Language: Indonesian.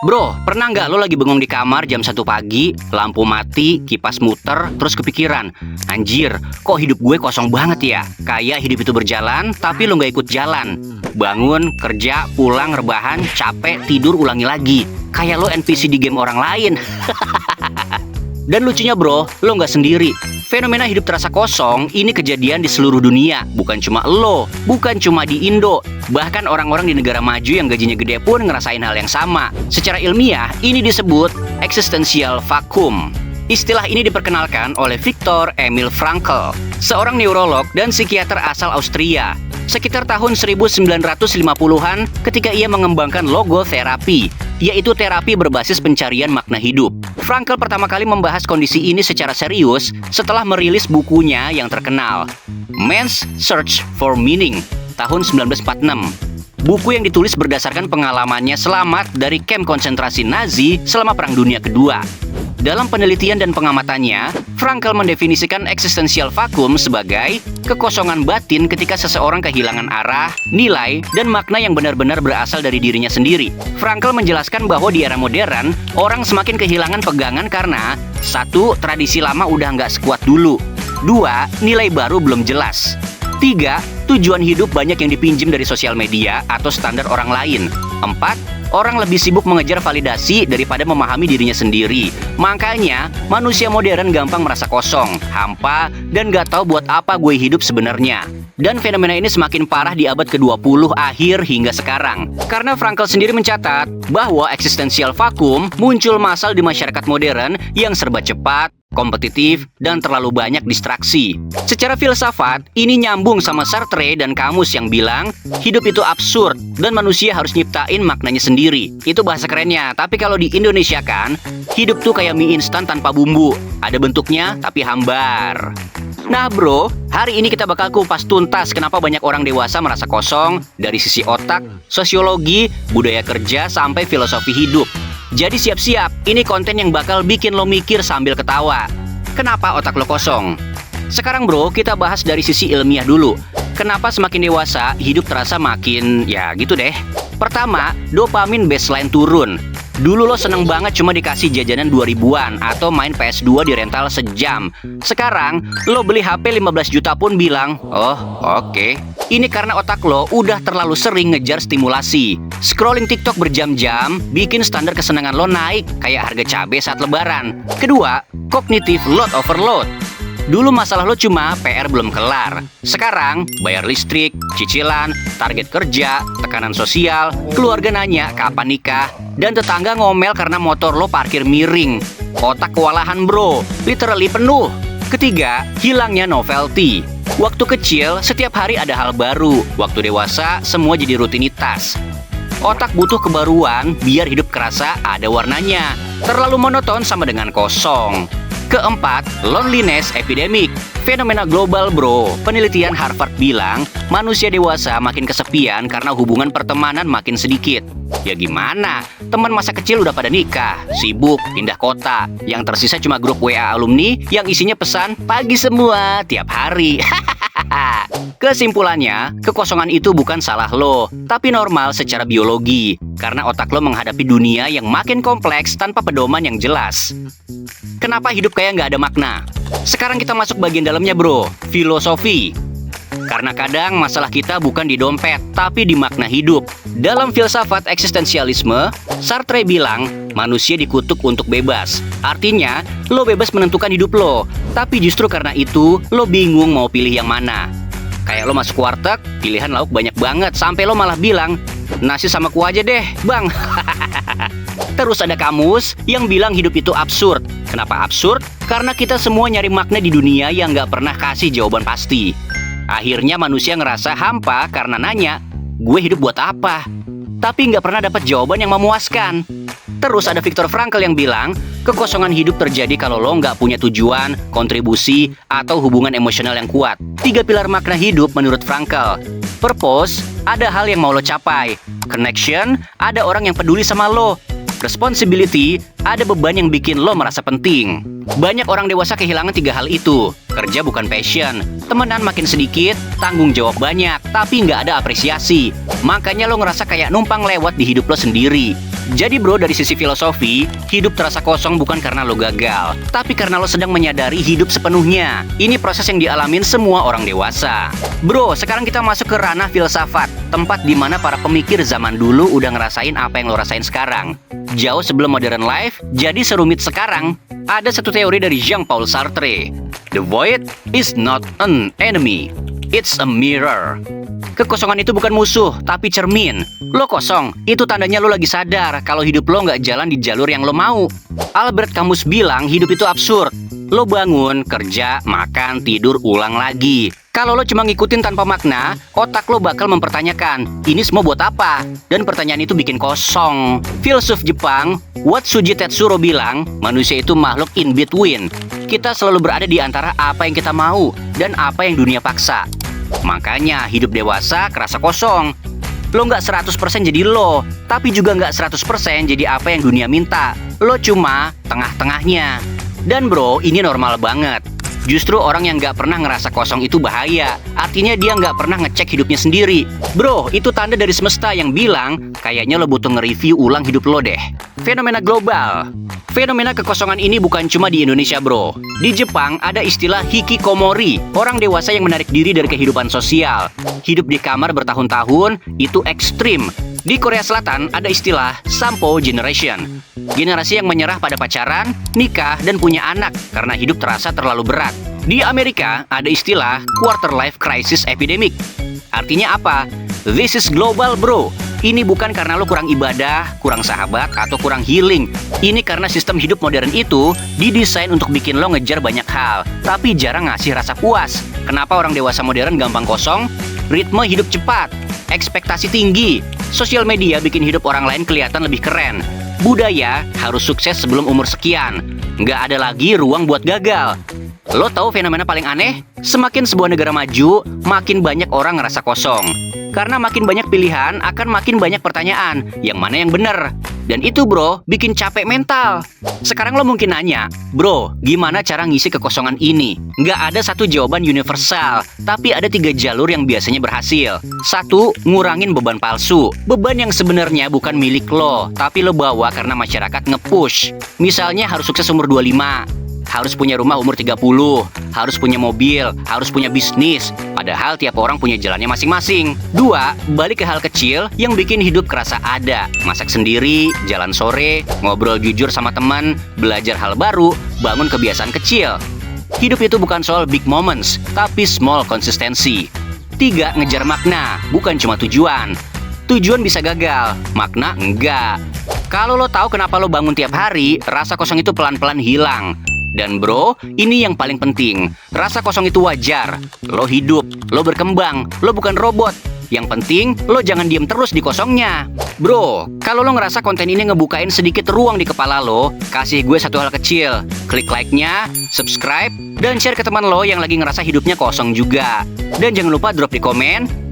Bro, pernah nggak lo lagi bengong di kamar jam 1 pagi, lampu mati, kipas muter, terus kepikiran, anjir, kok hidup gue kosong banget ya? Kayak hidup itu berjalan, tapi lo nggak ikut jalan. Bangun, kerja, pulang, rebahan, capek, tidur, ulangi lagi. Kayak lo NPC di game orang lain. Dan lucunya bro, lo nggak sendiri. Fenomena hidup terasa kosong ini kejadian di seluruh dunia. Bukan cuma lo, bukan cuma di Indo. Bahkan orang-orang di negara maju yang gajinya gede pun ngerasain hal yang sama. Secara ilmiah, ini disebut existential vacuum. Istilah ini diperkenalkan oleh Viktor Emil Frankl, seorang neurolog dan psikiater asal Austria. Sekitar tahun 1950-an ketika ia mengembangkan logoterapi, yaitu terapi berbasis pencarian makna hidup. Frankl pertama kali membahas kondisi ini secara serius setelah merilis bukunya yang terkenal, Man's Search for Meaning, tahun 1946. Buku yang ditulis berdasarkan pengalamannya selamat dari kamp konsentrasi Nazi selama Perang Dunia Kedua. Dalam penelitian dan pengamatannya, Frankl mendefinisikan existential vacuum sebagai kekosongan batin ketika seseorang kehilangan arah, nilai, dan makna yang benar-benar berasal dari dirinya sendiri. Frankl menjelaskan bahwa di era modern, orang semakin kehilangan pegangan karena 1. Tradisi lama udah nggak sekuat dulu. 2. Nilai baru belum jelas. 3. Tujuan hidup banyak yang dipinjam dari sosial media atau standar orang lain. 4. Orang lebih sibuk mengejar validasi daripada memahami dirinya sendiri. Makanya, manusia modern gampang merasa kosong, hampa, dan gak tahu buat apa gue hidup sebenarnya. Dan fenomena ini semakin parah di abad ke-20 akhir hingga sekarang. Karena Frankl sendiri mencatat bahwa existential vacuum muncul massal di masyarakat modern yang serba cepat, kompetitif, dan terlalu banyak distraksi. Secara filsafat, ini nyambung sama Sartre dan Camus yang bilang, hidup itu absurd dan manusia harus nyiptain maknanya sendiri. Itu bahasa kerennya, tapi kalau di Indonesia kan, hidup tuh kayak mie instan tanpa bumbu. Ada bentuknya, tapi hambar. Nah bro, hari ini kita bakal kupas tuntas kenapa banyak orang dewasa merasa kosong dari sisi otak, sosiologi, budaya kerja, sampai filosofi hidup. Jadi siap-siap, ini konten yang bakal bikin lo mikir sambil ketawa. Kenapa otak lo kosong? Sekarang bro, kita bahas dari sisi ilmiah dulu. Kenapa semakin dewasa, hidup terasa makin, ya gitu deh. Pertama, dopamin baseline turun. Dulu lo seneng banget cuma dikasih jajanan 2000-an atau main PS2 di rental sejam. Sekarang, lo beli HP 15 juta pun bilang, oh oke. Ini karena otak lo udah terlalu sering ngejar stimulasi. Scrolling TikTok berjam-jam bikin standar kesenangan lo naik kayak harga cabai saat lebaran. Kedua, cognitive load overload. Dulu masalah lo cuma PR belum kelar. Sekarang, bayar listrik, cicilan, target kerja, tekanan sosial, keluarga nanya kapan nikah, dan tetangga ngomel karena motor lo parkir miring. Otak kewalahan bro, literally penuh. Ketiga, hilangnya novelty. Waktu kecil, setiap hari ada hal baru. Waktu dewasa, semua jadi rutinitas. Otak butuh kebaruan biar hidup kerasa ada warnanya. Terlalu monoton sama dengan kosong. Keempat, loneliness epidemic. Fenomena global bro. Penelitian Harvard bilang, manusia dewasa makin kesepian karena hubungan pertemanan makin sedikit. Ya gimana? Teman masa kecil udah pada nikah, sibuk, pindah kota. Yang tersisa cuma grup WA alumni yang isinya pesan pagi semua tiap hari. Kesimpulannya, kekosongan itu bukan salah lo, tapi normal secara biologi. Karena otak lo menghadapi dunia yang makin kompleks tanpa pedoman yang jelas. Kenapa hidup kayak nggak ada makna? Sekarang kita masuk bagian dalamnya bro, filosofi. Karena kadang masalah kita bukan di dompet, tapi di makna hidup. Dalam filsafat eksistensialisme, Sartre bilang, manusia dikutuk untuk bebas. Artinya, lo bebas menentukan hidup lo. Tapi justru karena itu, lo bingung mau pilih yang mana. Kayak lo masuk warteg, pilihan lauk banyak banget, sampai lo malah bilang, nasi sama kuah aja deh, bang. Terus ada Camus yang bilang hidup itu absurd. Kenapa absurd? Karena kita semua nyari makna di dunia yang nggak pernah kasih jawaban pasti. Akhirnya manusia ngerasa hampa karena nanya, gue hidup buat apa? Tapi nggak pernah dapat jawaban yang memuaskan. Terus ada Viktor Frankl yang bilang, kekosongan hidup terjadi kalau lo nggak punya tujuan, kontribusi, atau hubungan emosional yang kuat. 3 pilar makna hidup menurut Frankl. Purpose, ada hal yang mau lo capai. Connection, ada orang yang peduli sama lo. Responsibility, ada beban yang bikin lo merasa penting. Banyak orang dewasa kehilangan 3 hal itu. Kerja bukan passion, temenan makin sedikit, tanggung jawab banyak, tapi nggak ada apresiasi. Makanya lo ngerasa kayak numpang lewat di hidup lo sendiri. Jadi bro, dari sisi filosofi, hidup terasa kosong bukan karena lo gagal, tapi karena lo sedang menyadari hidup sepenuhnya. Ini proses yang dialamin semua orang dewasa. Bro, sekarang kita masuk ke ranah filsafat, tempat di mana para pemikir zaman dulu udah ngerasain apa yang lo rasain sekarang. Jauh sebelum modern life, jadi serumit sekarang. Ada satu teori dari Jean-Paul Sartre. The void is not an enemy, it's a mirror. Kekosongan itu bukan musuh, tapi cermin. Lo kosong, itu tandanya lo lagi sadar kalau hidup lo nggak jalan di jalur yang lo mau. Albert Camus bilang hidup itu absurd. Lo bangun, kerja, makan, tidur, ulang lagi. Kalau lo cuma ngikutin tanpa makna, otak lo bakal mempertanyakan, ini semua buat apa? Dan pertanyaan itu bikin kosong. Filsuf Jepang, Watsuji Tetsuro bilang, manusia itu makhluk in between. Kita selalu berada di antara apa yang kita mau dan apa yang dunia paksa. Makanya hidup dewasa kerasa kosong. Lo nggak 100% jadi lo, tapi juga nggak 100% jadi apa yang dunia minta. Lo cuma tengah-tengahnya. Dan bro, ini normal banget. Justru orang yang nggak pernah ngerasa kosong itu bahaya. Artinya dia nggak pernah ngecek hidupnya sendiri. Bro, itu tanda dari semesta yang bilang, kayaknya lo butuh nge-review ulang hidup lo deh. Fenomena global. Fenomena kekosongan ini bukan cuma di Indonesia bro. Di Jepang ada istilah hikikomori, orang dewasa yang menarik diri dari kehidupan sosial. Hidup di kamar bertahun-tahun, itu ekstrim. Di Korea Selatan ada istilah Sampo Generation. Generasi yang menyerah pada pacaran, nikah, dan punya anak karena hidup terasa terlalu berat. Di Amerika ada istilah Quarter Life Crisis Epidemic. Artinya apa? This is global bro. Ini bukan karena lo kurang ibadah, kurang sahabat, atau kurang healing. Ini karena sistem hidup modern itu didesain untuk bikin lo ngejar banyak hal, tapi jarang ngasih rasa puas. Kenapa orang dewasa modern gampang kosong? Ritme hidup cepat, ekspektasi tinggi, sosial media bikin hidup orang lain kelihatan lebih keren. Budaya harus sukses sebelum umur sekian. Nggak ada lagi ruang buat gagal. Lo tahu fenomena paling aneh? Semakin sebuah negara maju, makin banyak orang ngerasa kosong. Karena makin banyak pilihan, akan makin banyak pertanyaan. Yang mana yang bener? Dan itu bro, bikin capek mental. Sekarang lo mungkin nanya, bro, gimana cara ngisi kekosongan ini? Nggak ada satu jawaban universal, tapi ada 3 jalur yang biasanya berhasil. 1, ngurangin beban palsu. Beban yang sebenarnya bukan milik lo, tapi lo bawa karena masyarakat nge-push. Misalnya harus sukses umur 25. Harus punya rumah umur 30, harus punya mobil, harus punya bisnis. Padahal tiap orang punya jalannya masing-masing. 2, balik ke hal kecil yang bikin hidup kerasa ada. Masak sendiri, jalan sore, ngobrol jujur sama teman, belajar hal baru, bangun kebiasaan kecil. Hidup itu bukan soal big moments, tapi small konsistensi. 3, ngejar makna, bukan cuma tujuan. Tujuan bisa gagal, makna enggak. Kalau lo tahu kenapa lo bangun tiap hari, rasa kosong itu pelan-pelan hilang. Dan bro, ini yang paling penting. Rasa kosong itu wajar. Lo hidup, lo berkembang, lo bukan robot. Yang penting, lo jangan diem terus di kosongnya. Bro, kalau lo ngerasa konten ini ngebukain sedikit ruang di kepala lo, kasih gue satu hal kecil. Klik like-nya, subscribe, dan share ke teman lo yang lagi ngerasa hidupnya kosong juga. Dan jangan lupa drop di komen,